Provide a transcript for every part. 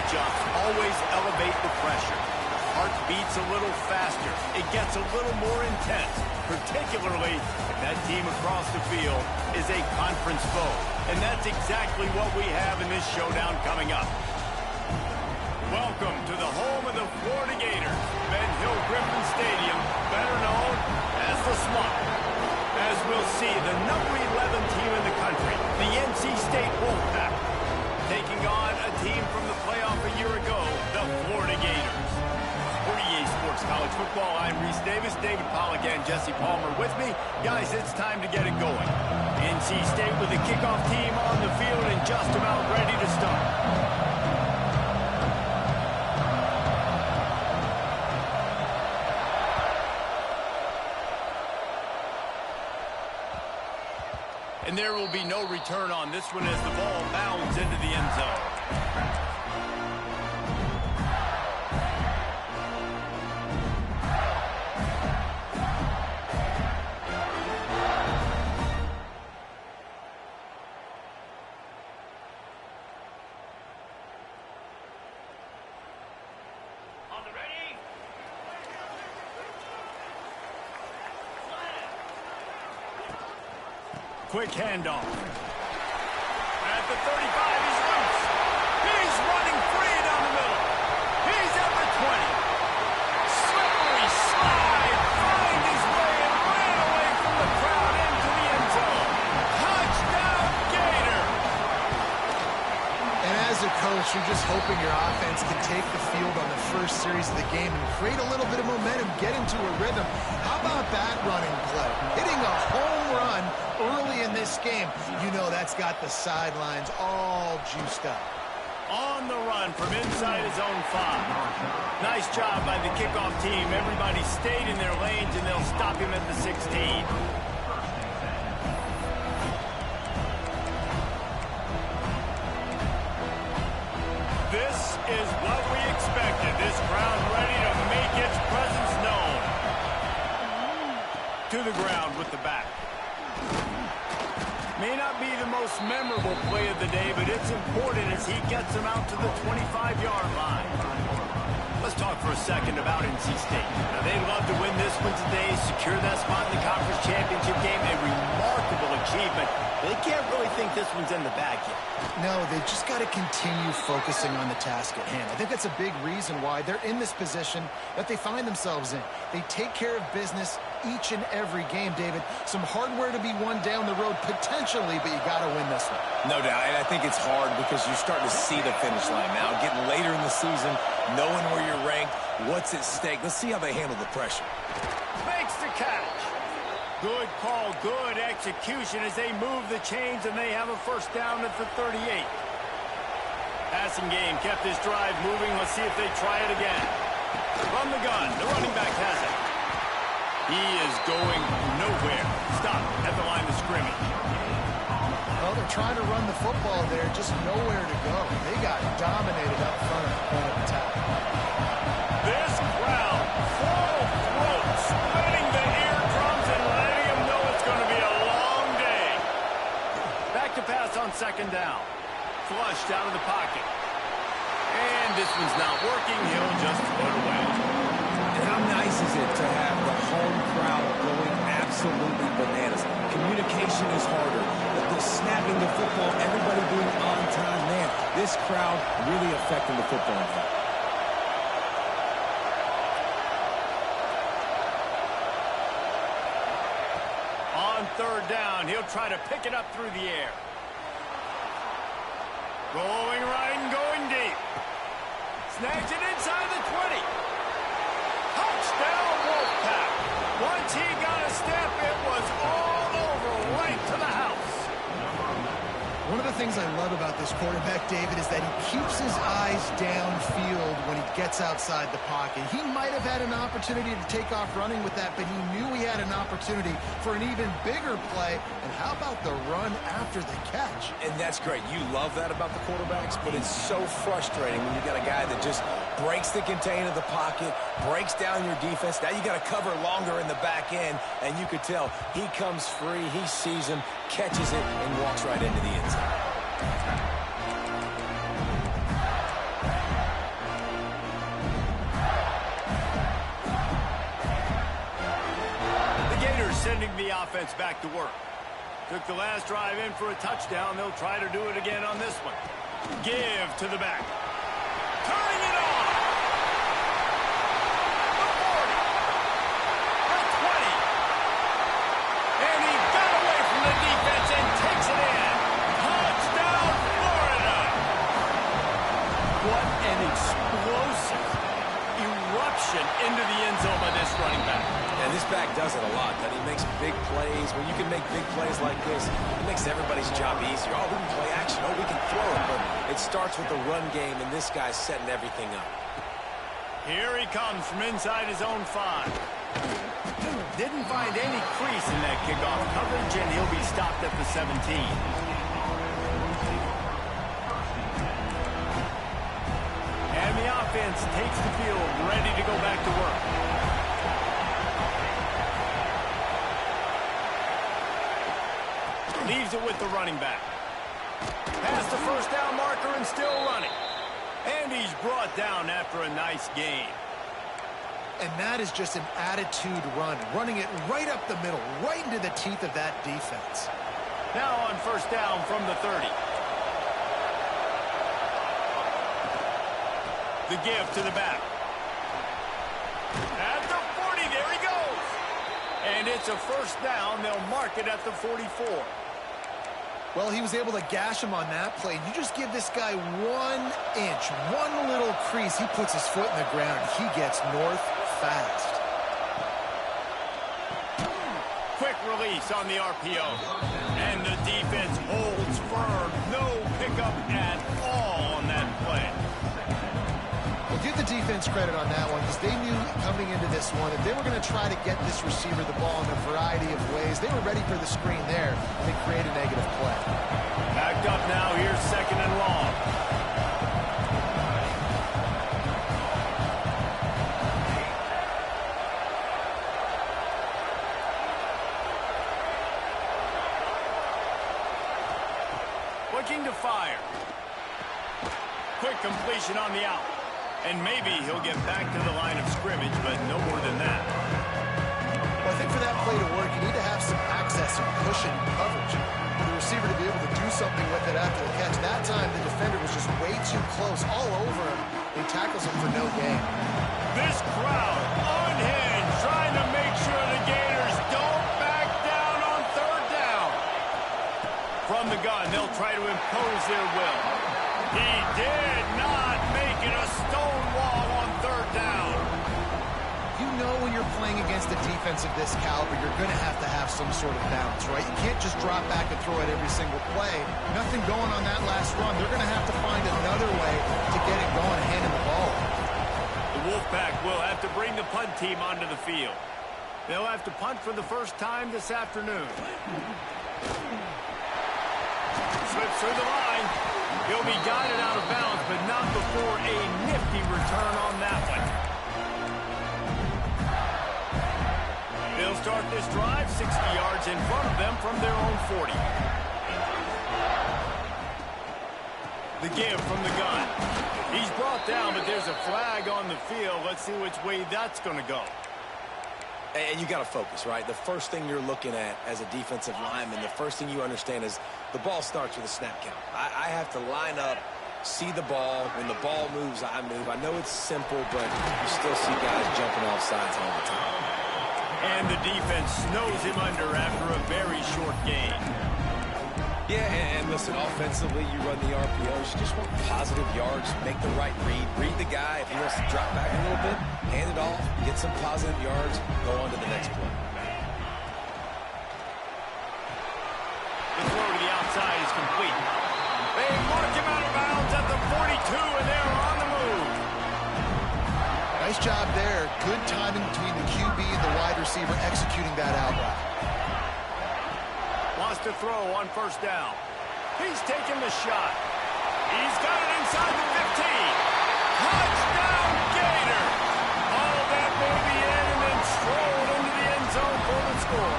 adjusts, always elevate the pressure. Heart beats a little faster. It gets a little more intense, particularly if that team across the field is a conference foe. And that's exactly what we have in this showdown coming up. Welcome to the home of the Florida Gators, Ben Hill Griffin Stadium, better known as the Swamp. As we'll see, the number 11 team in the country, the NC State Wolfpack, taking on a team from the playoff a year ago, the Florida Gators. For EA Sports College Football, I'm Reese Davis, David Pollack, and Jesse Palmer with me. Guys, it's time to get it going. NC State with the kickoff team on the field and just about ready to start. And there will be no return on this one as the ball bounds into the end zone. Quick handoff. At the 35, he's loose. He's running free down the middle. He's at the 20. Slippery slide. Find his way and ran away from the crowd into the end zone. Touchdown, Gator. And as a coach, you're just hoping your offense can take the field on the first series of the game and create a little bit of momentum, get into a rhythm. How about that running play? Hitting a home run early in this game. You know that's got the sidelines all juiced up. On the run from inside his own 5. Nice job by the kickoff team. Everybody stayed in their lanes, and they'll stop him at the 16. This is what we expected. This crowd ready to make its presence known. To the ground with the back. May not be the most memorable play of the day, but it's important as he gets him out to the 25-yard line. Let's talk for a second about NC State. Now, they'd love to win this one today, secure that spot in the conference championship game. A remarkable achievement. They can't really think this one's in the bag yet. No, they just got to continue focusing on the task at hand. I think that's a big reason why they're in this position that they find themselves in. They take care of business each and every game, David. Some hardware to be won down the road, potentially, but you got to win this one. No doubt, and I think it's hard because you're starting to see the finish line now. Getting later in the season, knowing where you're ranked, what's at stake. Let's see how they handle the pressure. Makes the catch. Good call, good execution as they move the chains, and they have a first down at the 38. Passing game kept this drive moving. Let's see if they try it again. From the gun, the running back has it. He is going nowhere. Stop at the line of scrimmage. Well, they're trying to run the football there, just nowhere to go. They got dominated up front at the point of attack. This crowd, full of throats, splitting the eardrums and letting them know it's going to be a long day. Back to pass on second down. Flushed out of the pocket. And this one's not working. He'll just throw it away. And how nice is it to have the home crowd going absolutely bananas? Communication is harder. The snapping the football, everybody being on time. Man, this crowd really affecting the football game. On third down, he'll try to pick it up through the air. Going right and going deep. Snags it inside the 20. Touchdown, Wolfpack. Once he got a step, it was all over, right to the house. One of the things I love about this quarterback, David, is that he keeps his eyes downfield when he gets outside the pocket. He might have had an opportunity to take off running with that, but he knew he had an opportunity for an even bigger play. And how about the run after the catch? And that's great. You love that about the quarterbacks, but it's so frustrating when you got a guy that just breaks the contain of the pocket, breaks down your defense. Now you got to cover longer in the back end, and you could tell he comes free, he sees him, catches it, and walks right into the end zone. the offense back to work. Took the last drive in for a touchdown. They'll try to do it again on this one. Give to the back. Turning it on. The 40. The 20. And he got away from the defense and takes it in. Touchdown, Florida. What an explosive eruption into the end zone by this running back. And this back does it a lot, that he makes big plays. When you can make big plays like this, it makes everybody's job easier. Oh, we can play action. Oh, we can throw it. But it starts with the run game, and this guy's setting everything up. Here he comes from inside his own 5. Didn't find any crease in that kickoff coverage, and he'll be stopped at the 17. And the offense takes the field, ready to go back to work. Leaves it with the running back. Past the first down marker and still running. And he's brought down after a nice gain. And that is just an attitude run, running it right up the middle, right into the teeth of that defense. Now on first down from the 30. The give to the back. At the 40, there he goes. And it's a first down. They'll mark it at the 44. Well, he was able to gash him on that play. You just give this guy 1 inch, one little crease. He puts his foot in the ground. He gets north fast. Quick release on the RPO. And the defense holds firm. No pickup at all on that play. Well, give the defense credit on that one because they knew coming into this one that they were going to try to get this receiver the ball in a variety of ways. They were ready for the screen there and create a negative play. Backed up now. Here's second and long. Looking to fire. Quick completion on the out. And maybe he'll get back to the line of scrimmage, but no more than that. Well, I think for that play to work, you need to have some access and cushion coverage. For the receiver to be able to do something with it after the catch. That time, the defender was just way too close, all over him. He tackles him for no gain. This crowd, unhinged, trying to make sure the Gators don't back down on third down. From the gun, they'll try to impose their will. He did not make it a stone wall on third down. You know when you're playing against a defense of this caliber, you're going to have some sort of balance, right? You can't just drop back and throw it every single play. Nothing going on that last run. They're going to have to find another way to get it going and handing the ball. The Wolfpack will have to bring the punt team onto the field. They'll have to punt for the first time this afternoon. Slips through the line. He'll be guided out of bounds, but not before a nifty return on that one. They'll start this drive 60 yards in front of them from their own 40. The give from the gun. He's brought down, but there's a flag on the field. Let's see which way that's going to go. And you got to focus, right? The first thing you're looking at as a defensive lineman, the first thing you understand is the ball starts with a snap count. I have to line up, see the ball. When the ball moves, I move. I know it's simple, but you still see guys jumping off sides all the time. And the defense snows him under after a very short gain. Yeah, and listen, offensively, you run the RPOs. You just want positive yards, make the right read. Read the guy. If he wants to drop back a little bit, hand it off, get some positive yards, go on to the next play. The throw to the outside is complete. They mark him out of bounds at the 42, and they're on the move. Nice job there. Good timing between the QB and the wide receiver executing that out route. Wants to throw on first down. He's taking the shot. He's got it inside the 15. Touchdown, Gator. All that baby in and then strolled into the end zone for the score.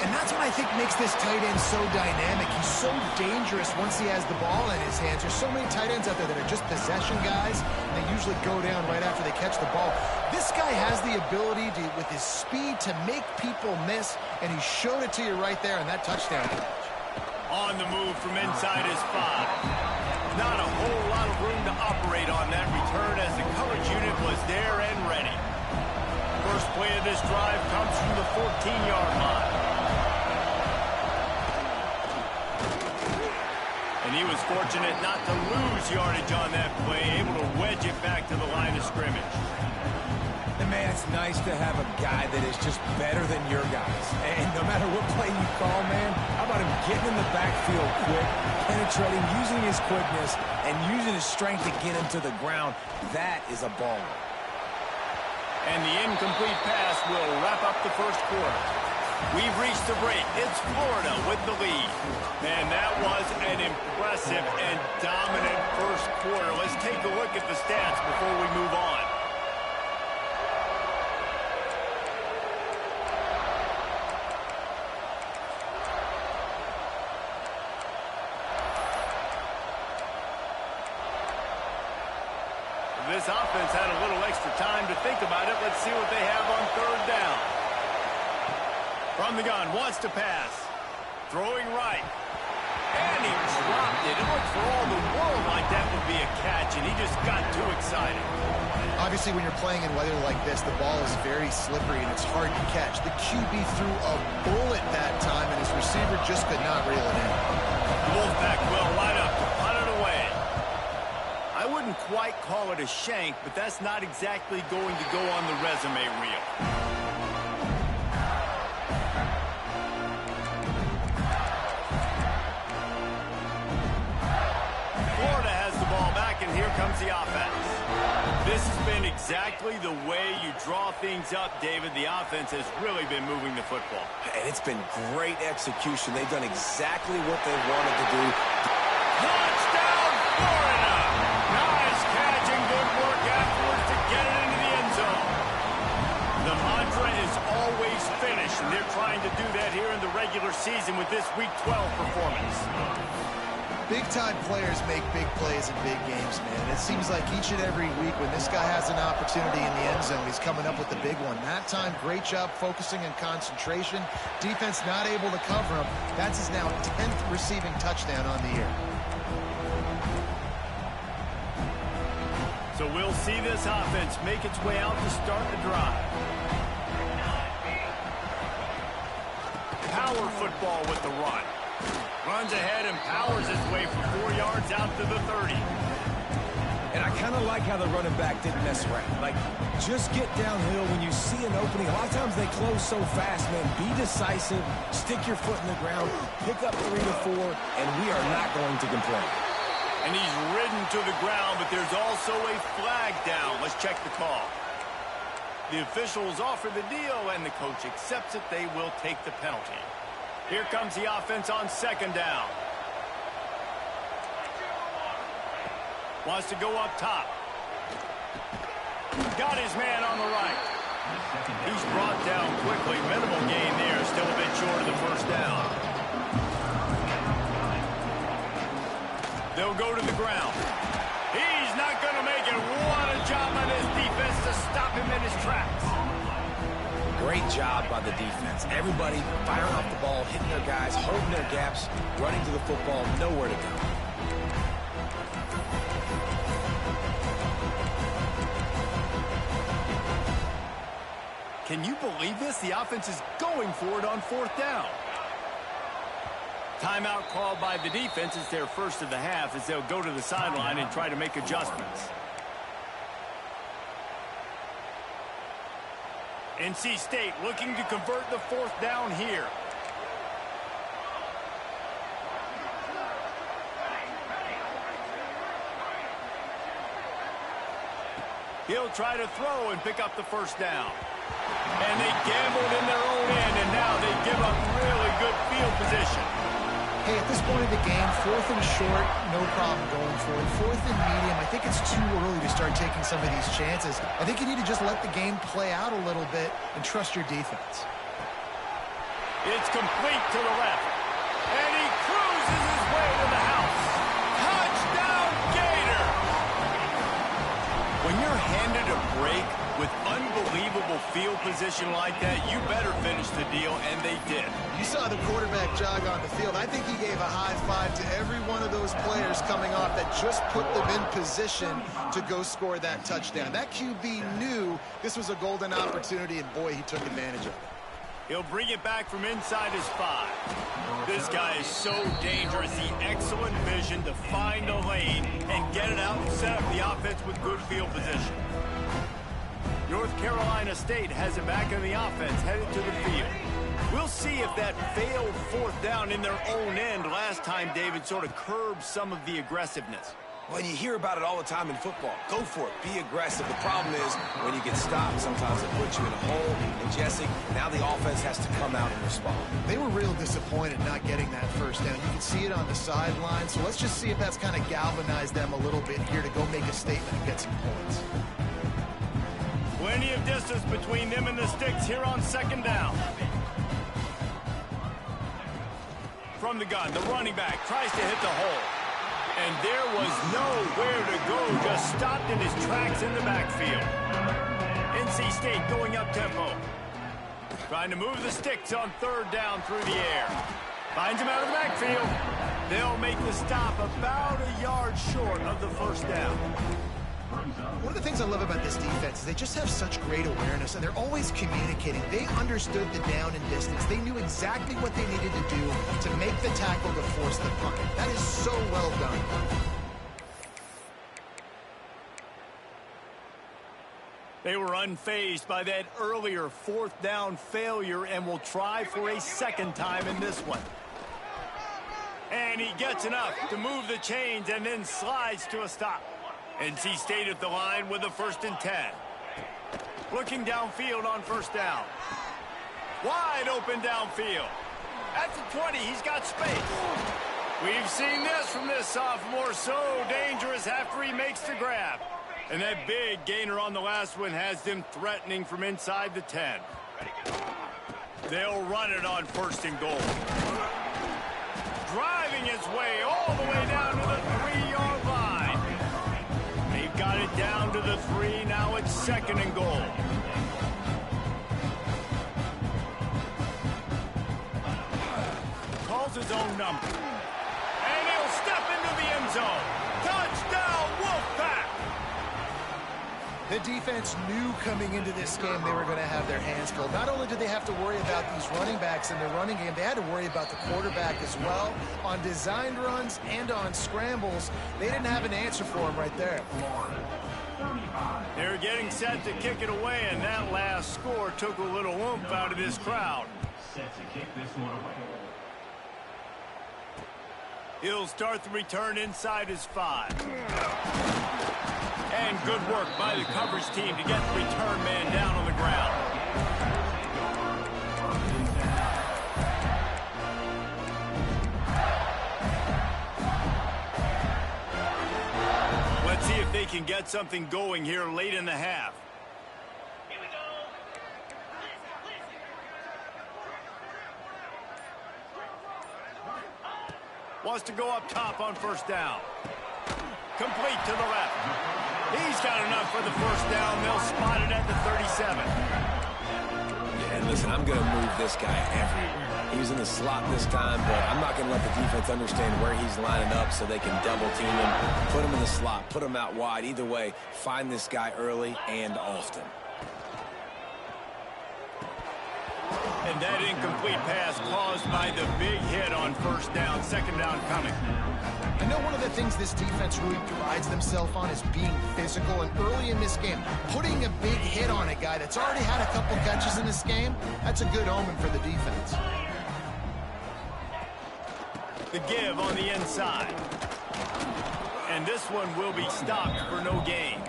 And that's what I think makes makes this tight end so dynamic. He's so dangerous once he has the ball in his hands. There's so many tight ends out there that are just possession guys, and they usually go down right after they catch the ball. This guy has the ability to, with his speed, to make people miss, and he showed it to you right there in that touchdown catch. On the move from inside his 5. Not a whole lot of room to operate on that return as the coverage unit was there and ready. First play of this drive comes from the 14-yard line. And he was fortunate not to lose yardage on that play, able to wedge it back to the line of scrimmage. And man, it's nice to have a guy that is just better than your guys. And no matter what play you call, man, how about him getting in the backfield quick, penetrating, using his quickness, and using his strength to get him to the ground. That is a baller. And the incomplete pass will wrap up the first quarter. We've reached the break. It's Florida with the lead. Man, that was an impressive and dominant first quarter. Let's take a look at the stats before we move on. This offense had a little extra time to think about it. Let's see what they have on third down. From the gun, wants to pass. Throwing right. And he dropped it. It looked for all the world like that would be a catch, and he just got too excited. Obviously, when you're playing in weather like this, the ball is very slippery and it's hard to catch. The QB threw a bullet that time, and his receiver just could not reel it in. The Wolfpack will line up to punt it away. I wouldn't quite call it a shank, but that's not exactly going to go on the resume reel. Florida has the ball back, and here comes the offense. This has been exactly the way you draw things up, David. The offense has really been moving the football. And it's been great execution. They've done exactly what they wanted to do. Touchdown, Florida! Nice catch and good work afterwards to get it into the end zone. The mantra is always finish, and they're trying to do that here in the regular season with this Week 12 performance. Big-time players make big plays in big games, man. And it seems like each and every week when this guy has an opportunity in the end zone, he's coming up with the big one. That time, great job focusing and concentration. Defense not able to cover him. That's his now 10th receiving touchdown on the year. So we'll see this offense make its way out to start the drive. Power football with the run. Runs ahead and powers his way for 4 yards out to the 30. And I kind of like how the running back didn't mess around. Like, just get downhill when you see an opening. A lot of times they close so fast, man. Be decisive, stick your foot in the ground, pick up 3 to 4, and we are not going to complain. And he's ridden to the ground, but there's also a flag down. Let's check the call. The officials offer the deal, and the coach accepts it. They will take the penalty. Here comes the offense on second down. Wants to go up top. Got his man on the right. He's brought down quickly. Minimal gain there. Still a bit short of the first down. They'll go to the ground. He's not going to make it. What a job by this defense to stop him in his tracks. Great job by the defense. Everybody firing off the ball, hitting their guys, holding their gaps, running to the football, nowhere to go. Can you believe this? The offense is going for it on fourth down. Timeout called by the defense. It's their first of the half as they'll go to the sideline and try to make adjustments. NC State looking to convert the fourth down here. He'll try to throw and pick up the first down. And they gambled in their own end, and now they give up really good field position. Hey, at this point in the game, 4th and short, no problem going for it. 4th and medium, I think it's too early to start taking some of these chances. I think you need to just let the game play out a little bit and trust your defense. It's complete to the left. And he cruises his way to the house. Touchdown, Gator! When you're handed a break with unbelievable field position like that, you better finish the deal, and they did. You saw the quarterback jog on the field. I think he gave a high five to every one of those players coming off that just put them in position to go score that touchdown. That QB knew this was a golden opportunity, and boy, he took advantage of it. He'll bring it back from inside his 5. This guy is so dangerous. The excellent vision to find a lane and get it out and set up the offense with good field position. North Carolina State has it back in the offense, headed to the field. We'll see if that failed 4th down in their own end last time, David, sort of curbed some of the aggressiveness. Well, you hear about it all the time in football. Go for it. Be aggressive. The problem is when you get stopped, sometimes it puts you in a hole. And, Jesse, now the offense has to come out and respond. They were real disappointed not getting that 1st down. You can see it on the sideline. So let's just see if that's kind of galvanized them a little bit here to go make a statement and get some points. Plenty of distance between them and the sticks here on 2nd down. From the gun, the running back tries to hit the hole. And there was nowhere to go, just stopped in his tracks in the backfield. NC State going up tempo. Trying to move the sticks on 3rd down through the air. Finds him out of the backfield. They'll make the stop about a yard short of the 1st down. One of the things I love about this defense is they just have such great awareness, and they're always communicating. They understood the down and distance. They knew exactly what they needed to do to make the tackle to force the punt. That is so well done. They were unfazed by that earlier 4th down failure and will try for a 2nd time in this one. And he gets enough to move the chains and then slides to a stop. NC State at the line with a 1st and 10. Looking downfield on 1st down. Wide open downfield. At the 20, he's got space. We've seen this from this sophomore, so dangerous after he makes the grab. And that big gainer on the last one has them threatening from inside the 10. They'll run it on 1st and goal. Driving his way all the way down to the 3-yard line. Got it down to the 3. Now it's 2nd and goal. Calls his own number. And he'll step into the end zone. Touchdown, Wolfpack! The defense knew coming into this game they were going to have their hands full. Not only did they have to worry about these running backs in their running game, they had to worry about the quarterback as well. On designed runs and on scrambles, they didn't have an answer for him right there. They're getting set to kick it away, and that last score took a little oomph out of this crowd. Set to kick this one away. He'll start the return inside his 5. And good work by the coverage team to get the return man down on the ground. Let's see if they can get something going here late in the half. Here we go. Wants to go up top on 1st down. Complete to the left. He's got enough for the 1st down. They'll spot it at the 37. Yeah, and listen, I'm going to move this guy everywhere. He's in the slot this time, but I'm not going to let the defense understand where he's lining up so they can double team him, put him in the slot, put him out wide. Either way, find this guy early and often. And that incomplete pass caused by the big hit on 1st down, 2nd down coming. I know one of the things this defense really prides themselves on is being physical, and early in this game, putting a big hit on a guy that's already had a couple catches in this game, that's a good omen for the defense. The give on the inside. And this one will be stopped for no gain.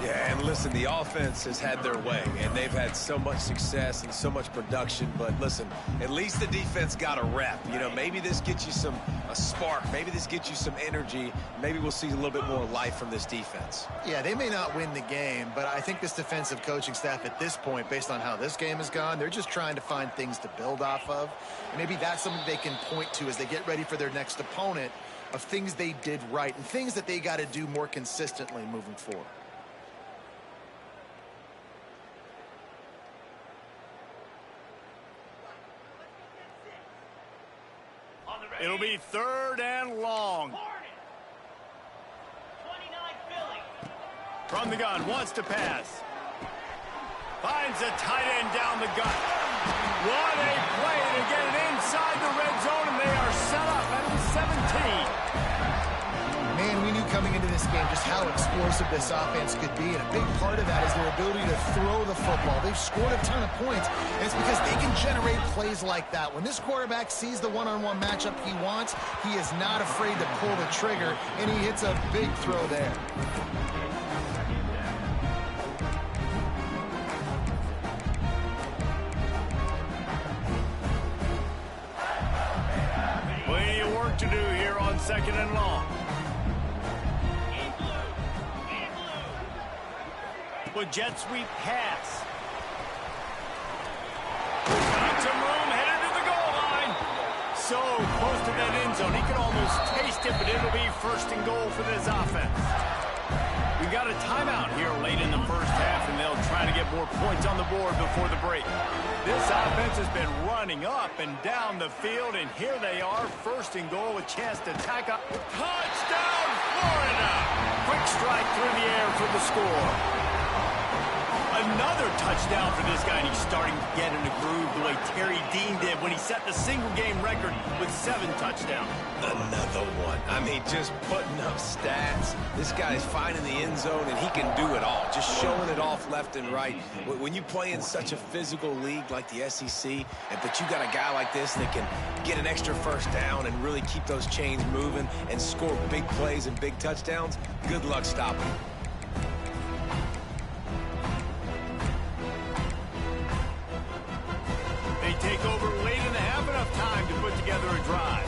Yeah, and Listen, the offense has had their way, and they've had so much success and so much production. But listen, at least the defense got a rep. You know, maybe this gets you a spark. Maybe this gets you some energy. Maybe we'll see a little bit more life from this defense. Yeah, they may not win the game, but I think this defensive coaching staff at this point, based on how this game has gone, they're just trying to find things to build off of. And maybe that's something they can point to as they get ready for their next opponent, of things they did right and things that they got to do more consistently moving forward. It'll be 3rd and long. From the gun, wants to pass. Finds a tight end down the gut. What a play to get it inside the red zone, and they are set up at the 17. Man, we knew coming into this game just how explosive this offense could be, and a big part of that is their ability to throw the football. They've scored a ton of points, and it's because they can generate plays like that. When this quarterback sees the one-on-one matchup he wants, he is not afraid to pull the trigger, and he hits a big throw there. Plenty of work to do here on 2nd and long. With jet sweep pass. Got some room, headed to the goal line. So close to that end zone. He could almost taste it, but it'll be 1st and goal for this offense. We got a timeout here late in the first half, and they'll try to get more points on the board before the break. This offense has been running up and down the field, and here they are, 1st and goal, a chance to tack up. Touchdown, Florida! Quick strike through the air for the score. Another touchdown for this guy, and he's starting to get in a groove the way Terry Dean did when he set the single-game record with 7 touchdowns. Another one. I mean, just putting up stats. This guy's finding the end zone, and he can do it all, just showing it off left and right. When you play in such a physical league like the SEC, but you got a guy like this that can get an extra 1st down and really keep those chains moving and score big plays and big touchdowns, good luck stopping him. Take over late in the half, enough time to put together a drive.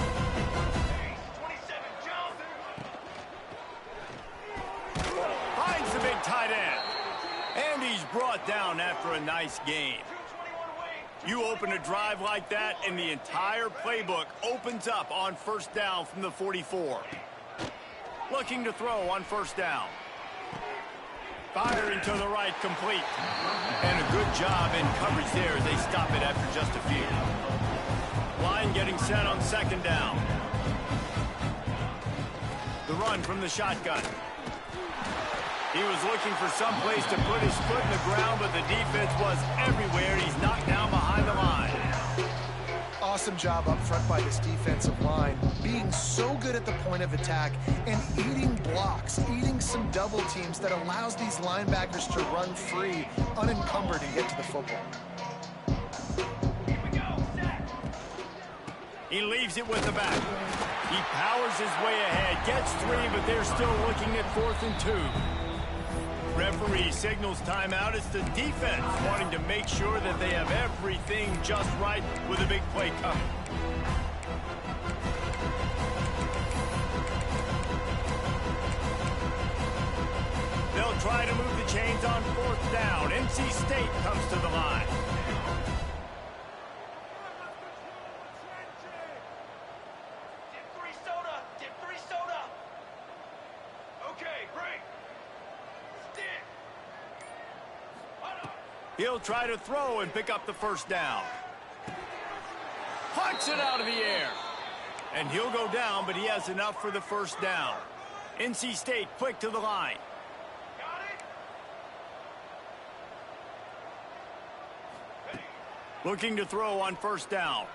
Finds the big tight end. And he's brought down after a nice game. You open a drive like that, and the entire playbook opens up on 1st down from the 44. Looking to throw on 1st down. Firing to the right, complete. And a good job in coverage there as they stop it after just a few. Line getting set on 2nd down. The run from the shotgun. He was looking for some place to put his foot in the ground, but the defense was everywhere. He's knocked down behind the line. Awesome job up front by this defensive line, being so good at the point of attack and eating blocks, eating some double teams that allows these linebackers to run free, unencumbered, and get to the football. He leaves it with the back. He powers his way ahead, gets 3, but they're still looking at 4th and 2. Referee signals timeout. It's the defense wanting to make sure that they have everything just right with a big play coming. They'll try to move the chains on 4th down. NC State comes to the line. He'll try to throw and pick up the 1st down. Punts it out of the air. And he'll go down, but he has enough for the 1st down. NC State quick to the line. Looking to throw on 1st down.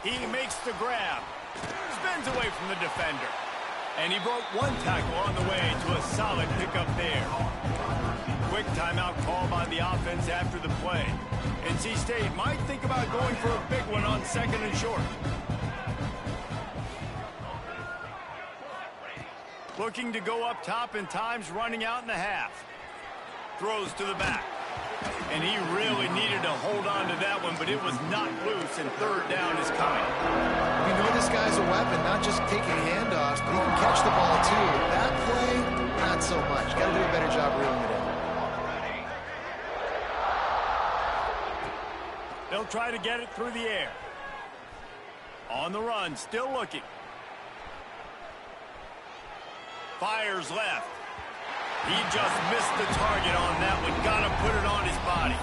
He makes the grab. Spins away from the defender. And he broke 1 tackle on the way to a solid pickup there. Quick timeout call by the offense after the play. NC State might think about going for a big one on 2nd and short. Looking to go up top, and time's running out in the half. throws to the back. And he really needed to hold on to that one, but it was not loose, and third down is coming. We know this guy's a weapon, not just taking handoffs, but he can catch the ball too. That play, not so much. Got to do a better job reeling it in. They'll try to get it through the air. On the run, still looking. Fires left. He just missed the target on that one. Got to put it on his body.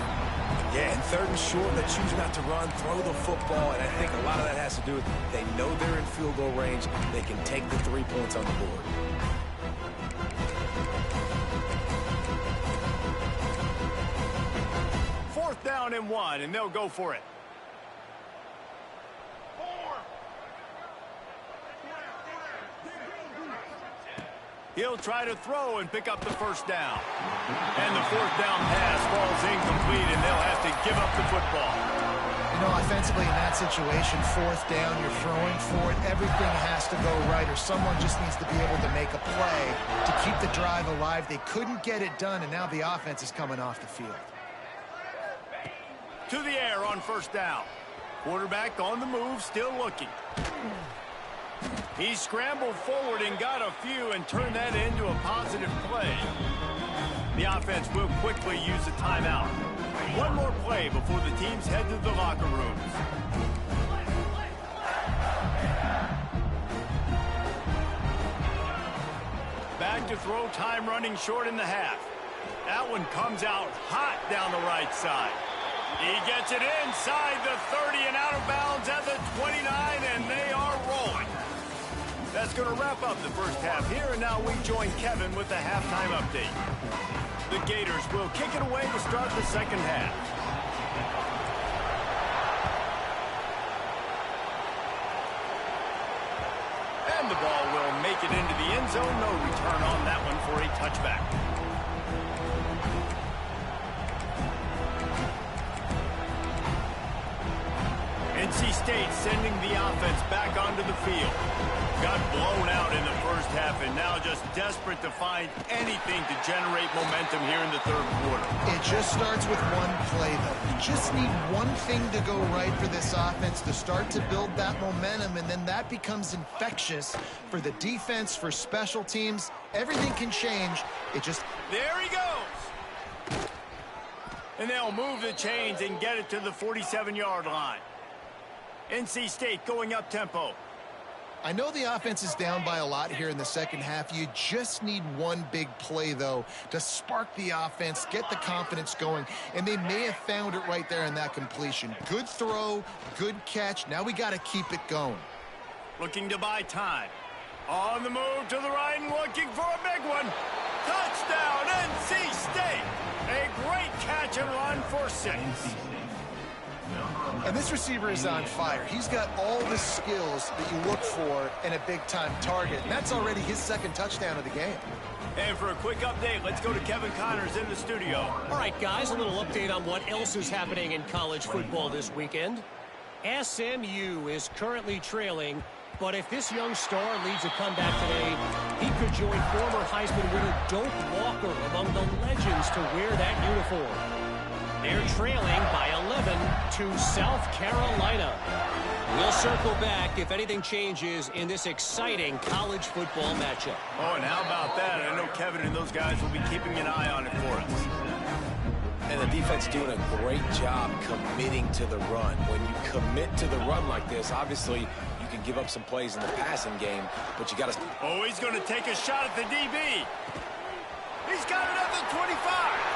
Yeah, and third and short, they choose not to run, throw the football, and I think a lot of that has to do with they know they're in field goal range. They can take the 3 points on the board. Fourth down and 1, and they'll go for it. He'll try to throw and pick up the first down. And the fourth down pass falls incomplete, and they'll have to give up the football. You know, offensively in that situation, fourth down, you're throwing for it. Everything has to go right, or someone just needs to be able to make a play to keep the drive alive. They couldn't get it done, and now the offense is coming off the field. To the air on first down. Quarterback on the move, still looking. He scrambled forward and got a few and turned that into a positive play. The offense will quickly use a timeout. One more play before the teams head to the locker rooms. Back to throw, time running short in the half. That one comes out hot down the right side. He gets it inside the 30 and out of bounds at the 29, and they are rolling. That's going to wrap up the first half here, and now we join Kevin with the halftime update. The Gators will kick it away to start the second half. And the ball will make it into the end zone. No return on that one for a touchback. NC State sending the offense back onto the field. Got blown out in the first half and now just desperate to find anything to generate momentum here in the third quarter. It just starts with one play, though. You just need one thing to go right for this offense to start to build that momentum, and then that becomes infectious for the defense, for special teams. Everything can change. It just... There he goes! And they'll move the chains and get it to the 47-yard line. NC State going up tempo. I know the offense is down by a lot here in the second half. You just need one big play, though, to spark the offense, get the confidence going, and they may have found it right there in that completion. Good throw, good catch. Now we got to keep it going. Looking to buy time. On the move to the right and looking for a big one. Touchdown, NC State. A great catch and run for 6. And this receiver is on fire. He's got all the skills that you look for in a big-time target. And that's already his second touchdown of the game. And for a quick update, let's go to Kevin Connors in the studio. All right, guys, a little update on what else is happening in college football this weekend. SMU is currently trailing, but if this young star leads a comeback today, he could join former Heisman winner Doak Walker among the legends to wear that uniform. They're trailing by 11 to South Carolina. We'll circle back if anything changes in this exciting college football matchup. Oh, and how about that? I know Kevin and those guys will be keeping an eye on it for us. And the defense doing a great job committing to the run. When you commit to the run like this, obviously you can give up some plays in the passing game, but you got to... Oh, he's going to take a shot at the DB. He's got it at the 25.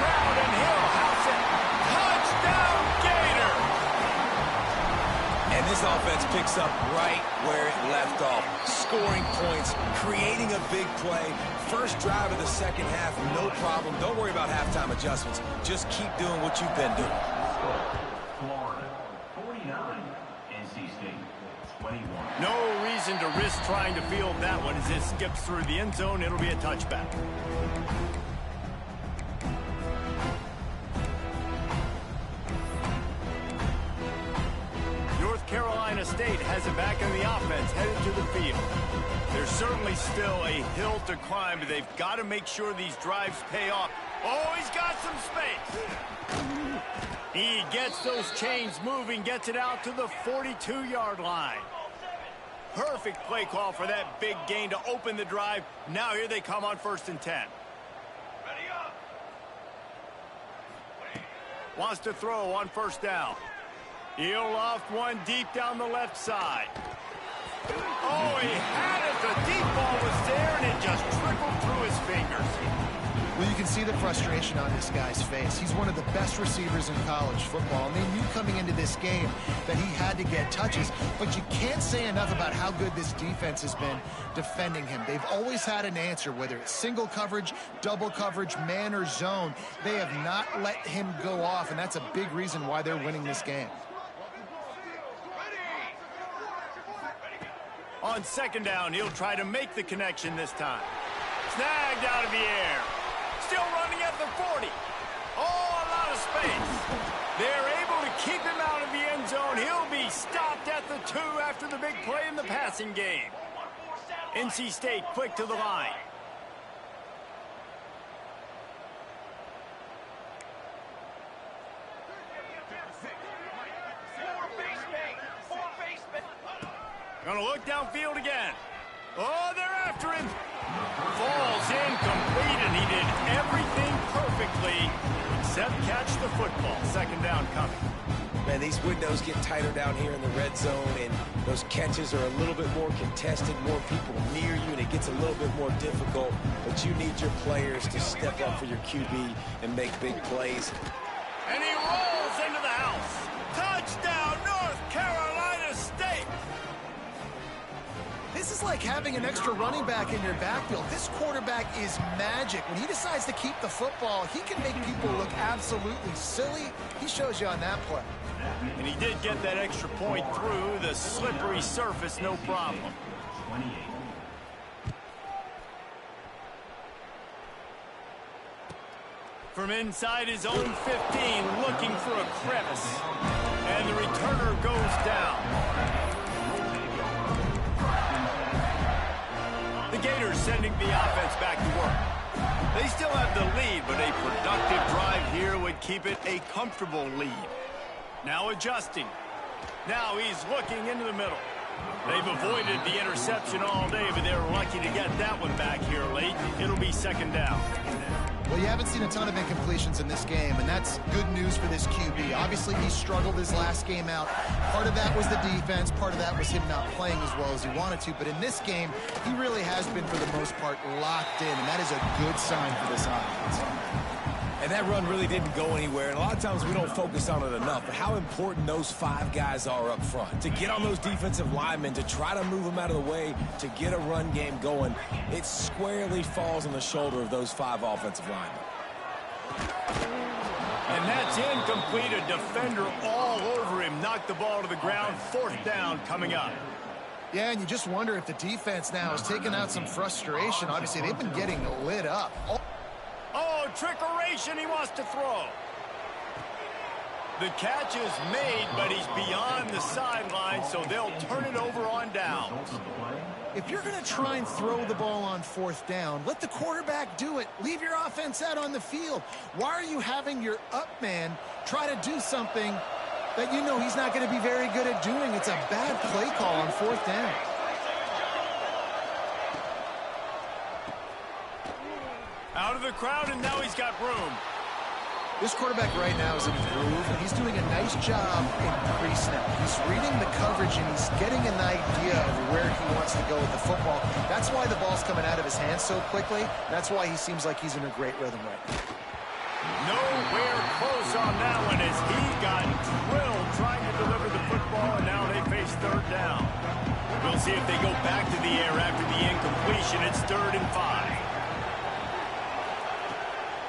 Crowd, and he'll house it. Touchdown, Gator! And this offense picks up right where it left off. Scoring points, creating a big play. First drive of the second half, no problem. Don't worry about halftime adjustments. Just keep doing what you've been doing. Florida, 49. NC State, 21. No reason to risk trying to field that one as it skips through the end zone. It'll be a touchback. Carolina Carolina State has it back in the offense, headed to the field. There's certainly still a hill to climb, but they've got to make sure these drives pay off. Oh, he's got some space. He gets those chains moving, gets it out to the 42-yard line. Perfect play call for that big gain to open the drive. Now here they come on 1st and 10. Wants to throw on 1st down. He'll loft one deep down the left side. Oh, he had it. The deep ball was there, and it just trickled through his fingers. Well, you can see the frustration on this guy's face. He's one of the best receivers in college football, and they knew coming into this game that he had to get touches, but you can't say enough about how good this defense has been defending him. They've always had an answer, whether it's single coverage, double coverage, man or zone. They have not let him go off, and that's a big reason why they're winning this game. On 2nd down, he'll try to make the connection this time. Snagged out of the air. Still running at the 40. Oh, a lot of space. They're able to keep him out of the end zone. He'll be stopped at the 2 after the big play in the passing game. NC State quick to the line. Gonna look downfield again. Oh, they're after him. Falls incomplete, and he did everything perfectly except catch the football. 2nd down coming. Man, these windows get tighter down here in the red zone, and those catches are a little bit more contested, more people near you, and it gets a little bit more difficult. But you need your players to step up for your QB and make big plays. And he rolls into the house. Touchdown, North Carolina State. This is like having an extra running back in your backfield. This quarterback is magic. When he decides to keep the football, he can make people look absolutely silly. He shows you on that play. And he did get that extra point through the slippery surface, no problem. 28. From inside his own 15, looking for a crevice. And the returner goes down. The Gators sending the offense back to work. They still have the lead, but a productive drive here would keep it a comfortable lead. Now adjusting. Now he's looking into the middle. They've avoided the interception all day, but they're lucky to get that one back here late. It'll be 2nd down. Well, you haven't seen a ton of incompletions in this game, and that's good news for this QB. Obviously, he struggled his last game out. Part of that was the defense. Part of that was him not playing as well as he wanted to. But in this game, he really has been, for the most part, locked in, and that is a good sign for this offense. And that run really didn't go anywhere, and a lot of times we don't focus on it enough, but how important those 5 guys are up front. To get on those defensive linemen, to try to move them out of the way, to get a run game going, it squarely falls on the shoulder of those 5 offensive linemen. And that's incomplete. A defender all over him. Knocked the ball to the ground. 4th down coming up. Yeah, and you just wonder if the defense now has taken out some frustration. Obviously, they've been getting lit up. Oh, trickeration, he wants to throw. The catch is made, but he's beyond the sideline, so they'll turn it over on downs. If you're going to try and throw the ball on 4th down, let the quarterback do it. Leave your offense out on the field. Why are you having your up man try to do something that you know he's not going to be very good at doing? It's a bad play call on 4th down. Out of the crowd, and now he's got room. This quarterback right now is in his groove, and he's doing a nice job in pre-snap. He's reading the coverage, and he's getting an idea of where he wants to go with the football. That's why the ball's coming out of his hands so quickly. That's why he seems like he's in a great rhythm right now. Nowhere close on that one as he got drilled trying to deliver the football, and now they face 3rd down. We'll see if they go back to the air after the incompletion. It's 3rd and 5.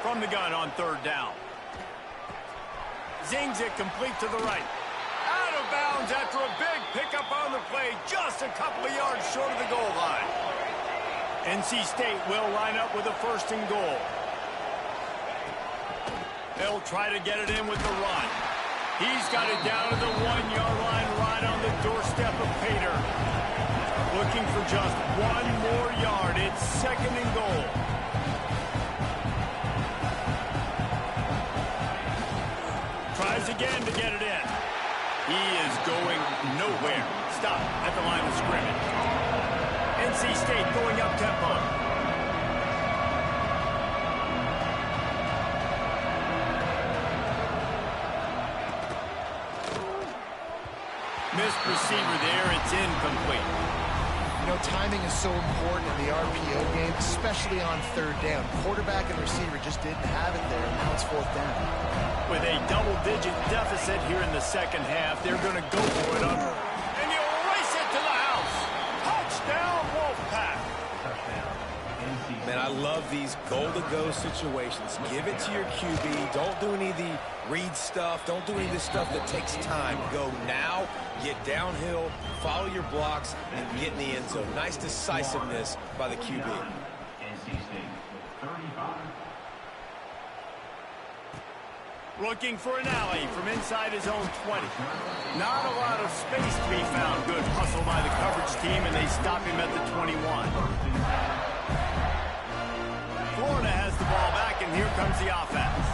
From the gun on 3rd down. Zings it complete to the right. Out of bounds after a big pickup on the play, just a couple of yards short of the goal line. NC State will line up with a 1st and goal. They'll try to get it in with the run. He's got it down to the 1-yard line right on the doorstep of Pater. Looking for just one more yard. It's 2nd and goal. Tries again to get it in. He is going nowhere. Stop at the line of scrimmage. NC State going up tempo. Missed receiver there. It's incomplete. You know, timing is so important in the RPO game, especially on 3rd down. Quarterback and receiver just didn't have it there. Now it's 4th down. With a double-digit deficit here in the 2nd half, they're going to go for it under. And he'll race it to the house. Touchdown, Wolfpack. Man, I love these goal-to-go situations. Give it to your QB. Don't do any of the read stuff. Don't do any of this stuff that takes time. Go now, get downhill, follow your blocks, and get in the end zone. Nice decisiveness by the QB. NC State, 35. Looking for an alley from inside his own 20. Not a lot of space to be found. Good hustle by the coverage team, and they stop him at the 21. Florida has the ball back, and here comes the offense.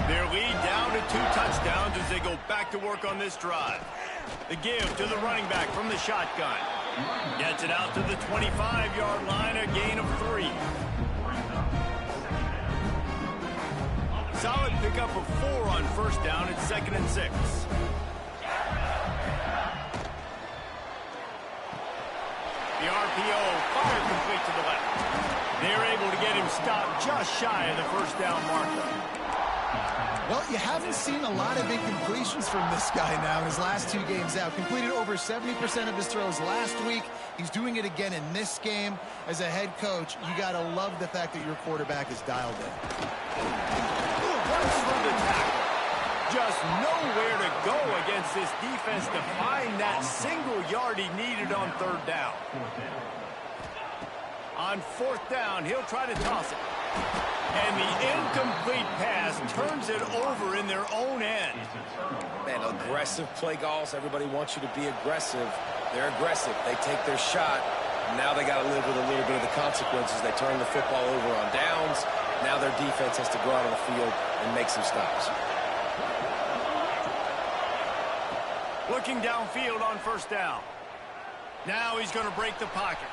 Their lead down to 2 touchdowns as they go back to work on this drive. The give to the running back from the shotgun. Gets it out to the 25-yard line, a gain of 3. Solid pickup of 4 on 1st down. It's 2nd and 6. The RPO fired complete to the left. They're able to get him stopped just shy of the 1st down marker. Well, you haven't seen a lot of incompletions from this guy now in his last 2 games out. Completed over 70% of his throws last week. He's doing it again in this game. As a head coach, you got to love the fact that your quarterback is dialed in. Runs through the tackle. Just nowhere to go against this defense to find that single yard he needed on 3rd down. On 4th down, he'll try to toss it. And the incomplete pass turns it over in their own end. Man, aggressive play calls. Everybody wants you to be aggressive. They're aggressive. They take their shot. Now they got to live with a little bit of the consequences. They turn the football over on downs. Now their defense has to go out on the field and make some stops. Looking downfield on 1st down. Now he's going to break the pocket.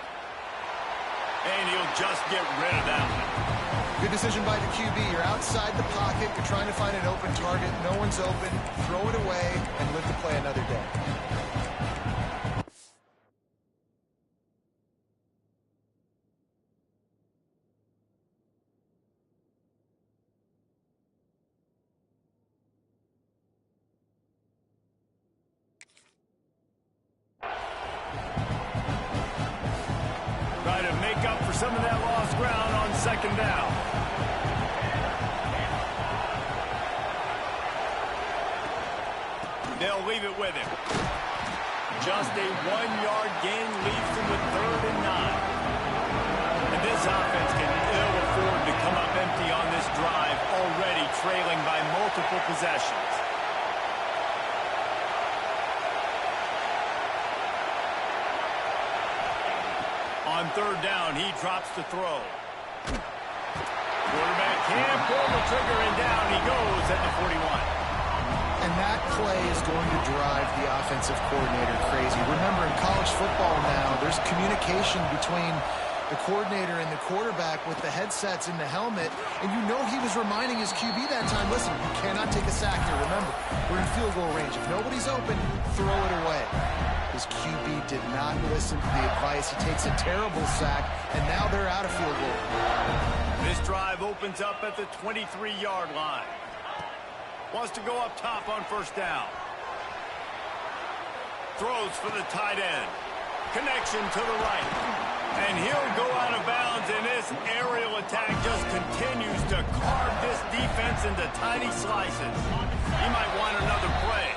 And he'll just get rid of that one. Good decision by the QB. You're outside the pocket. You're trying to find an open target. No one's open. Throw it away and live to play another day. Try to make up for some of that lost ground on 2nd down. They'll leave it with him. Just a 1-yard gain leaves them with 3rd and 9. And this offense can ill afford to come up empty on this drive, already trailing by multiple possessions. On 3rd down, he drops to throw. Quarterback can't pull the trigger, and down he goes at the 41. And that play is going to drive the offensive coordinator crazy. Remember, in college football now, there's communication between the coordinator and the quarterback with the headsets in the helmet, and you know he was reminding his QB that time, listen, you cannot take a sack here. Remember, we're in field goal range. If nobody's open, throw it away. His QB did not listen to the advice. He takes a terrible sack, and now they're out of field goal. This drive opens up at the 23-yard line. Wants to go up top on 1st down. Throws for the tight end. Connection to the right. And he'll go out of bounds, and this aerial attack just continues to carve this defense into tiny slices. He might want another play.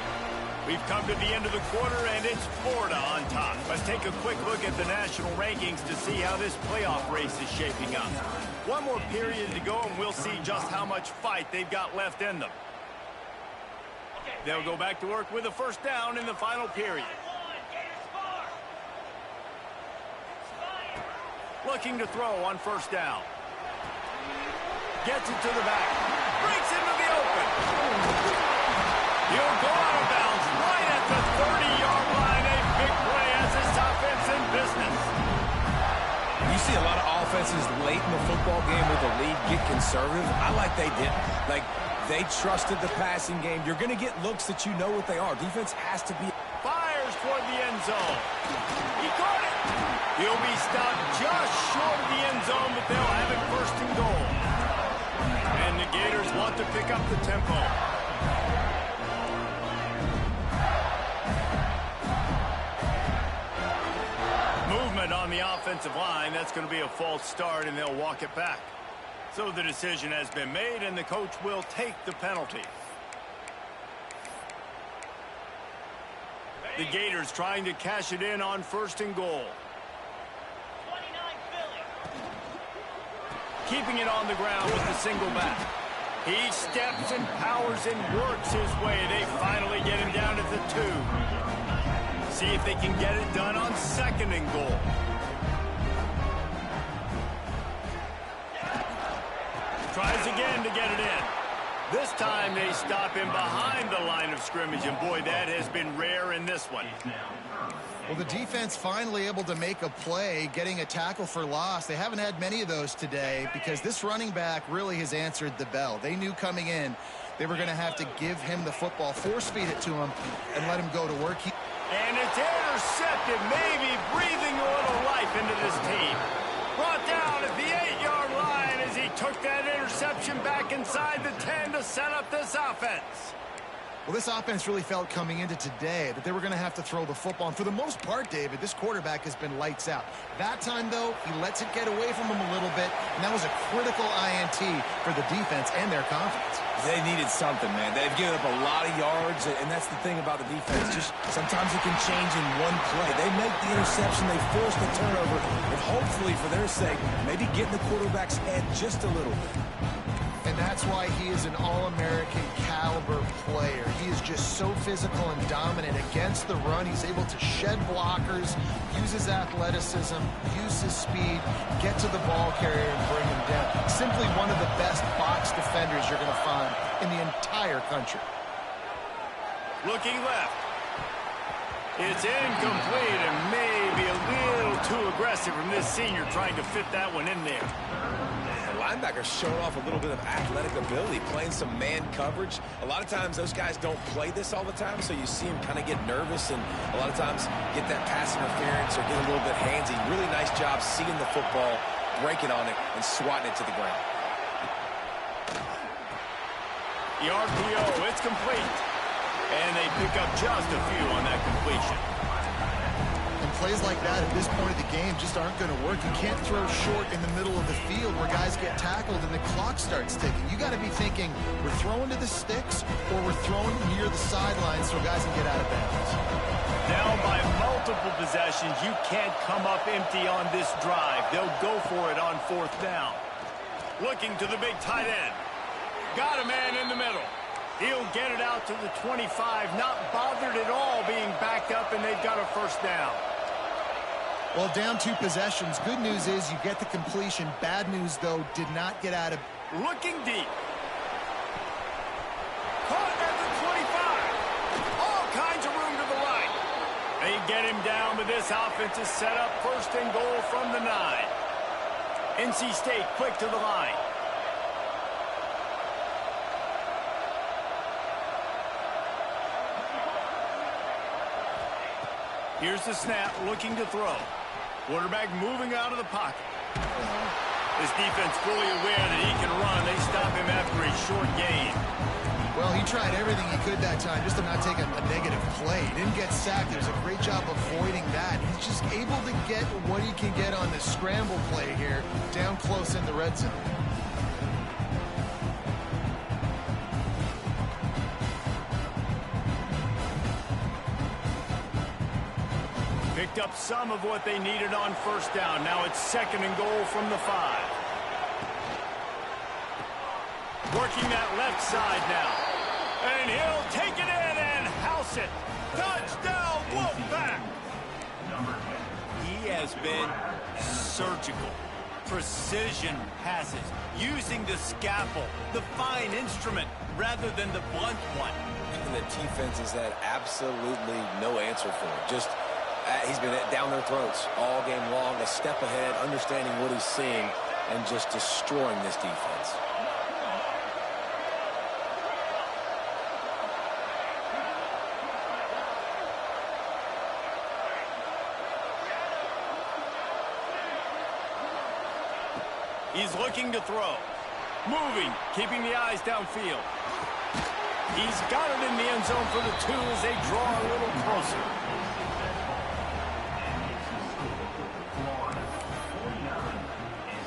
We've come to the end of the quarter, and it's Florida on top. Let's take a quick look at the national rankings to see how this playoff race is shaping up. One more period to go, and we'll see just how much fight they've got left in them. They'll go back to work with a first down in the final period. Looking to throw on first down. Gets it to the back. Breaks into the open. He'll go out of bounds right at the 30-yard line. A big play as this offense in business. You see a lot of offenses late in the football game with the lead get conservative. I like they didn't. Like, they trusted the passing game. You're going to get looks that you know what they are. Defense has to be. Fires toward the end zone. He caught it. He'll be stopped just short of the end zone, but they'll have it first and goal. And the Gators want to pick up the tempo. Movement on the offensive line. That's going to be a false start, and they'll walk it back. So the decision has been made, and the coach will take the penalty. The Gators trying to cash it in on first and goal. Keeping it on the ground with the single back. He steps and powers and works his way. They finally get him down at the 2. See if they can get it done on second and goal. Tries again to get it in. This time they stop him behind the line of scrimmage, and boy, that has been rare in this one. Well, the defense finally able to make a play, getting a tackle for loss. They haven't had many of those today because this running back really has answered the bell. They knew coming in they were going to have to give him the football, force-feed it to him, and let him go to work. And it's intercepted, maybe breathing a little life into this team. Brought down at the 8-yard line as he took that interception back inside the 10 to set up this offense. Well, this offense really felt coming into today that they were going to have to throw the football. And for the most part, David, this quarterback has been lights out. That time, though, he lets it get away from him a little bit, and that was a critical INT for the defense and their confidence. They needed something, man. They've given up a lot of yards, and that's the thing about the defense. Just sometimes it can change in one play. They make the interception, they force the turnover, and hopefully, for their sake, maybe get in the quarterback's head just a little bit. And that's why he is an All-American caliber player. He is just so physical and dominant against the run. He's able to shed blockers, use his athleticism, use his speed, get to the ball carrier and bring him down. Simply one of the best box defenders you're going to find in the entire country. Looking left. It's incomplete and maybe a little too aggressive from this senior trying to fit that one in there. Linebackers showing off a little bit of athletic ability, playing some man coverage. A lot of times those guys don't play this all the time, so you see them kind of get nervous and a lot of times get that pass interference or get a little bit handsy. Really nice job seeing the football, breaking on it, and swatting it to the ground. The RPO, it's complete. And they pick up just a few on that completion. And plays like that at this point of the game just aren't going to work. You can't throw short in the middle of the field where guys get tackled and the clock starts ticking. You got to be thinking we're throwing to the sticks or we're throwing near the sidelines so guys can get out of bounds. Now by multiple possessions, you can't come up empty on this drive. They'll go for it on fourth down. Looking to the big tight end. Got a man in the middle. He'll get it out to the 25, not bothered at all being backed up, and they've got a first down. Well, down 2 possessions. Good news is you get the completion. Bad news, though, did not get out of. Looking deep. Caught at the 25. All kinds of room to the right. They get him down, but this offense is set up first and goal from the 9. NC State quick to the line. Here's the snap, looking to throw. Quarterback moving out of the pocket. This defense fully aware that he can run. They stop him after a short gain. Well, he tried everything he could that time just to not take a negative play. He didn't get sacked. There's a great job avoiding that. He's just able to get what he can get on the scramble play here, down close in the red zone. Picked up some of what they needed on first down. Now it's second and goal from the 5. Working that left side now. And he'll take it in. makes it. Touchdown, Wolfpack! He has been surgical. Precision passes, using the scalpel, the fine instrument, rather than the blunt one. And the defense has had absolutely no answer for it. Just, he's been down their throats all game long, a step ahead, understanding what he's seeing, and just destroying this defense. He's looking to throw. Moving, keeping the eyes downfield. He's got it in the end zone for the 2 as they draw a little closer.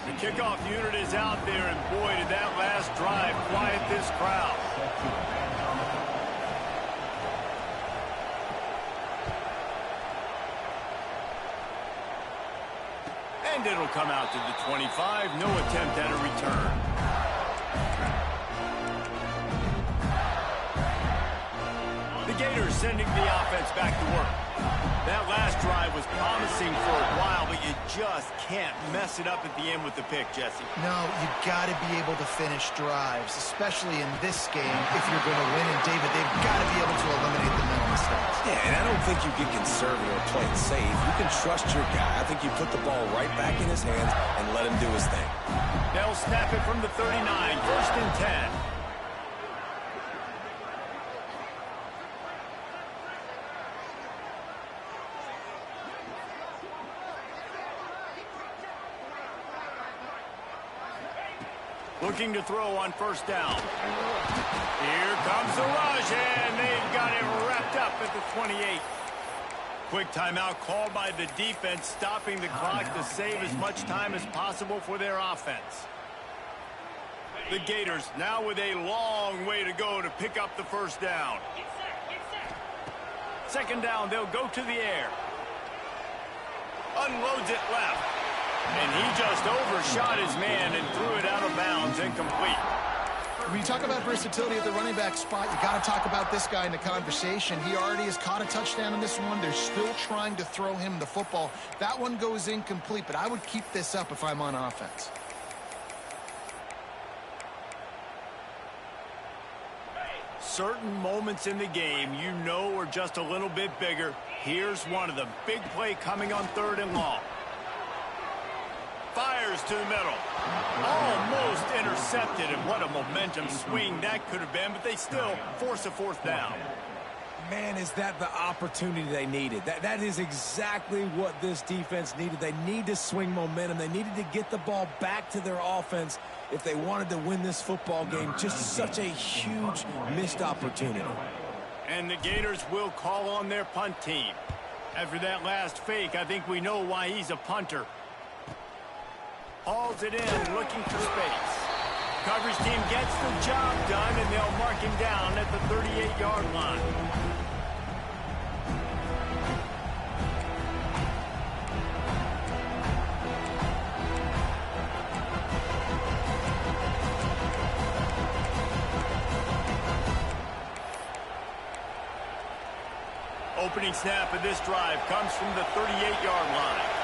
The kickoff unit is out there, and boy, did that last drive quiet this crowd. And it'll come out to the 25. No attempt at a return. The Gators sending the offense back to work. That last drive was promising for a while, but you just can't mess it up at the end with the pick, Jesse. No, you got to be able to finish drives, especially in this game if you're going to win. And, David, they've got to be able to eliminate the mental mistakes. Yeah, and I don't think you get conservative or play it safe. You can trust your guy. I think you put the ball right back in his hands and let him do his thing. They'll snap it from the 39, 1st and 10. Looking to throw on 1st down. Here comes the rush, and they've got it wrapped up at the 28. Quick timeout called by the defense, stopping the clock to save as much time as possible for their offense. The Gators now with a long way to go to pick up the 1st down. 2nd down, they'll go to the air. Unloads it left. And he just overshot his man and threw it out of bounds, incomplete. When you talk about versatility at the running back spot, you got to talk about this guy in the conversation. He already has caught a touchdown in this one. They're still trying to throw him the football. That one goes incomplete, but I would keep this up if I'm on offense. Certain moments in the game you know are just a little bit bigger. Here's one of them. Big play coming on 3rd and long. Fires to the middle. Almost intercepted, and what a momentum swing that could have been, but they still force a 4th down. Man, is that the opportunity they needed. That is exactly what this defense needed. They need to swing momentum. They needed to get the ball back to their offense if they wanted to win this football game. Just such a huge missed opportunity. And the Gators will call on their punt team. After that last fake, I think we know why he's a punter. Hauls it in, looking for space. Coverage team gets the job done, and they'll mark him down at the 38-yard line. Opening snap of this drive comes from the 38-yard line.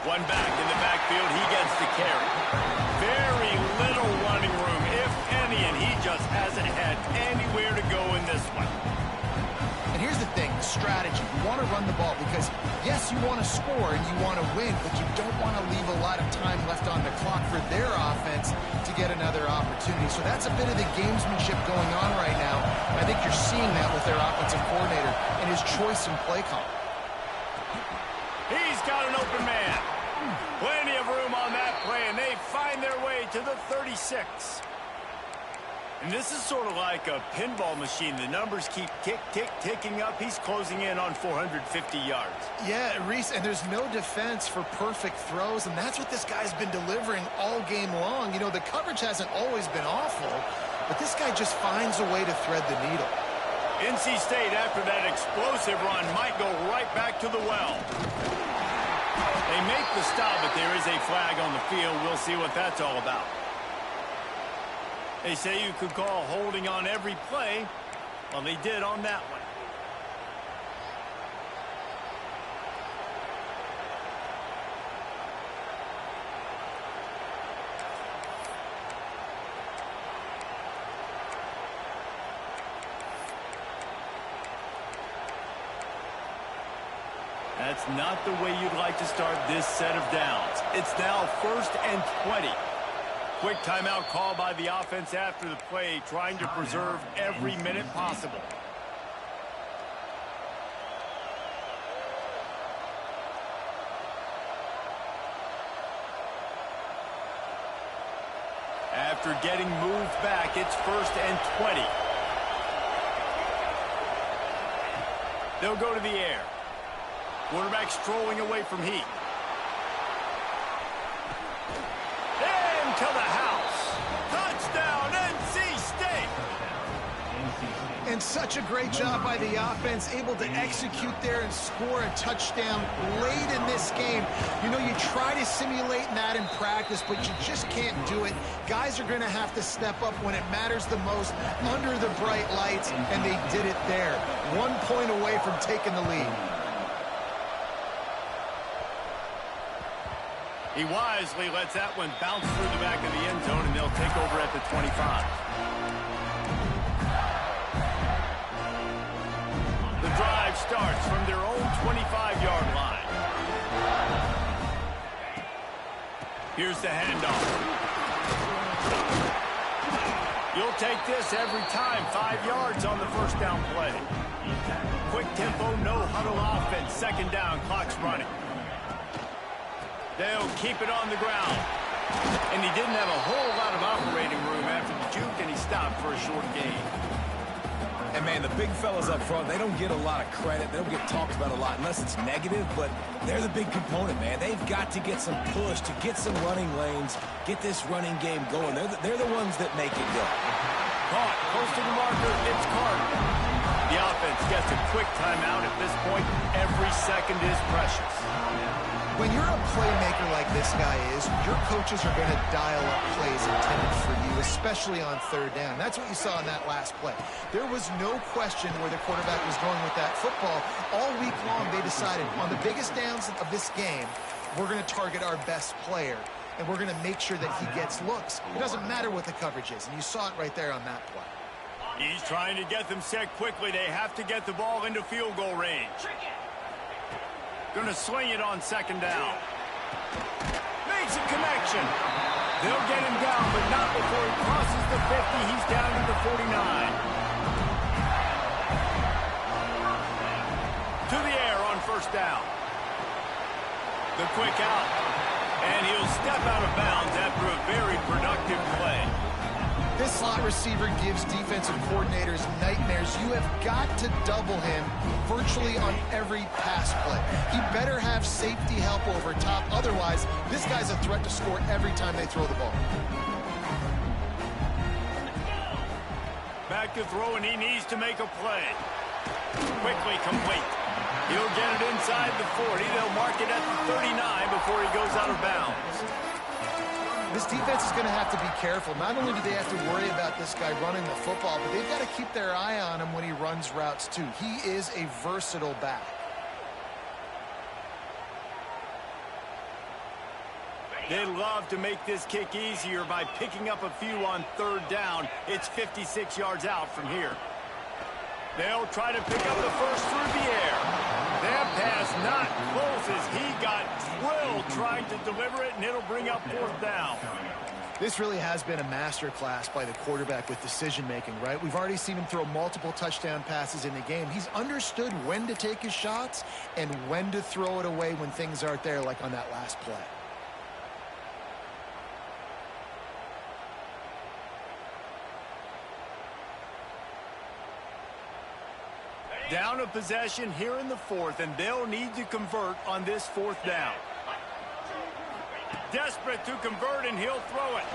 One back in the backfield, he gets the carry. Very little running room, if any, and he just hasn't had anywhere to go in this one. And here's the thing, the strategy. You want to run the ball because, yes, you want to score and you want to win, but you don't want to leave a lot of time left on the clock for their offense to get another opportunity. So that's a bit of the gamesmanship going on right now. I think you're seeing that with their offensive coordinator and his choice in play call. He's got an open man. Plenty of room on that play, and they find their way to the 36. And this is sort of like a pinball machine. The numbers keep ticking up. He's closing in on 450 yards. Yeah, Reese, and there's no defense for perfect throws, and that's what this guy's been delivering all game long. You know, the coverage hasn't always been awful, but this guy just finds a way to thread the needle. NC State, after that explosive run, might go right back to the well. They make the stop, but there is a flag on the field. We'll see what that's all about. They say you could call holding on every play. Well, they did on that one. That's not the way you'd like to start this set of downs. It's now 1st and 20. Quick timeout call by the offense after the play, trying to preserve every minute possible. After getting moved back, it's 1st and 20. They'll go to the air. Quarterback strolling away from heat. To the house. Touchdown, NC State. And such a great job by the offense, able to execute there and score a touchdown late in this game. You know, you try to simulate that in practice, but you just can't do it. Guys are going to have to step up when it matters the most under the bright lights, and they did it there. 1 point away from taking the lead. He wisely lets that one bounce through the back of the end zone, and they'll take over at the 25. The drive starts from their own 25-yard line. Here's the handoff. You'll take this every time. 5 yards on the first down play. Quick tempo, no huddle offense. 2nd down, clock's running. They'll keep it on the ground. And he didn't have a whole lot of operating room after the juke, and he stopped for a short gain. And, man, the big fellas up front, they don't get a lot of credit. They don't get talked about a lot unless it's negative, but they're the big component, man. They've got to get some push, to get some running lanes, get this running game going. They're the ones that make it go. Caught, close to the marker, it's Carter. The offense gets a quick timeout at this point. Every second is precious. When you're a playmaker like this guy is, your coaches are going to dial up plays intended for you, especially on 3rd down. That's what you saw in that last play. There was no question where the quarterback was going with that football. All week long, they decided on the biggest downs of this game, we're going to target our best player, and we're going to make sure that he gets looks. It doesn't matter what the coverage is, and you saw it right there on that play. He's trying to get them set quickly. They have to get the ball into field goal range. Going to swing it on 2nd down. Makes a connection. They'll get him down, but not before he crosses the 50. He's down to the 49. To the air on 1st down. The quick out. And he'll step out of bounds after a very productive play. This slot receiver gives defensive coordinators nightmares. You have got to double him virtually on every pass play. He better have safety help over top. Otherwise, this guy's a threat to score every time they throw the ball. Back to throw, and he needs to make a play. Quickly complete. He'll get it inside the 40. They'll mark it at the 39 before he goes out of bounds. This defense is going to have to be careful. Not only do they have to worry about this guy running the football, but they've got to keep their eye on him when he runs routes, too. He is a versatile back. They love to make this kick easier by picking up a few on 3rd down. It's 56 yards out from here. They'll try to pick up the first through the air. That pass not close as he got drilled trying to deliver it, and it'll bring up 4th down. This really has been a master class by the quarterback with decision-making, right? We've already seen him throw multiple touchdown passes in the game. He's understood when to take his shots and when to throw it away when things aren't there, like on that last play. Down a possession here in the 4th, and they'll need to convert on this 4th down. Desperate to convert, and he'll throw it.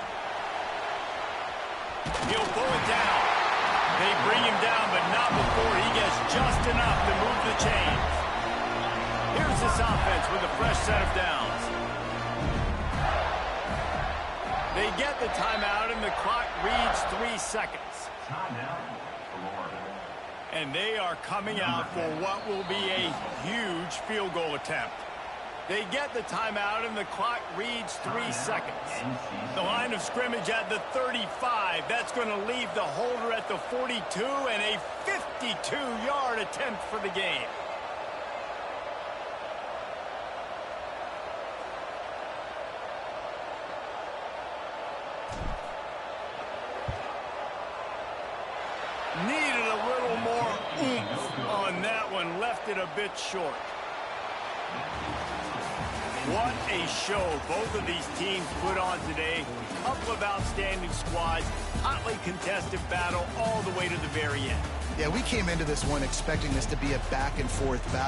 He'll pull it down. They bring him down, but not before he gets just enough to move the chains. Here's this offense with a fresh set of downs. They get the timeout, and the clock reads 3 seconds. Timeout, Florida. And they are coming out for what will be a huge field goal attempt. They get the timeout, and the clock reads 3 seconds. The line of scrimmage at the 35. That's going to leave the holder at the 42, and a 52-yard attempt for the game. Needed a little more oomph on that one. Left it a bit short. What a show both of these teams put on today. A couple of outstanding squads. Hotly contested battle all the way to the very end. Yeah, we came into this one expecting this to be a back-and-forth battle.